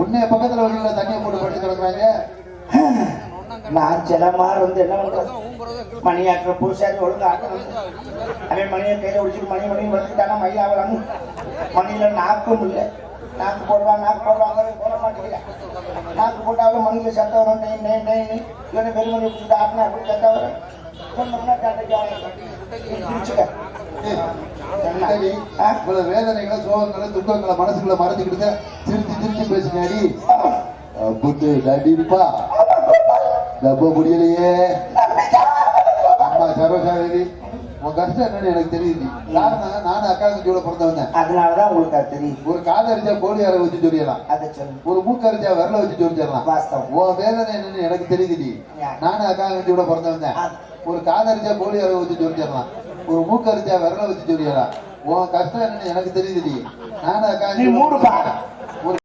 உன்னைய பக்கத்துல உள்ள தண்ணியை போட்டு படுத்து கிடக்குறாங்க. நான் சிலமா வந்து என்ன பண்றது? மணியாக்குற பூசாரி ஒழுங்கு ஆக்கணும். அவன் மணியை கையில ஒழிச்சுட்டு மணி வந்துட்டானா மையாவலான்னு மணியில நாக்கும் இல்லை. நாக்கு போடுவாங்க போட மாட்டேங்கிறேன். நாக்கு போட்டாலும் மணியில சத்தம் வரும். இவனை பெருமணி பிடிச்சிட்டு ஆட்டினா அப்படி சத்தம் வரும். வேதனைகளை சோகங்களை துக்கங்களை மனசுக்குள்ள மறைஞ்சுக்கிட்டு திருச்சி பேசுனாடி புட்டு நடிப்பா நம்ப முடியலையே. அம்மா சரோஜாதேவி உன் கஷ்டம் என்னன்னு எனக்கு தெரியுது. நானும் அக்கா தம்பியோட பிறந்தவன். அதனாலதான் உங்களுக்கு அது தெரியும். ஒரு காதை அரிச்சா கோழி அரை வச்சு சொல்லிடலாம். ஒரு மூக்கு அரிச்சா விரல வச்சு சொல்லிடலாம். உன் வேதனை என்னன்னு எனக்கு தெரியுது. நானும் அக்கா தம்பியோட பிறந்தவன். ஒரு காதை அரிச்சா கோழி அரை வச்சு சொல்லிடலாம். ஒரு மூக்கு அரிச்சா விரல வச்சு சொல்லிடலாம். உன் கஷ்டம் என்னன்னு எனக்கு தெரியுது. நானும் அக்கா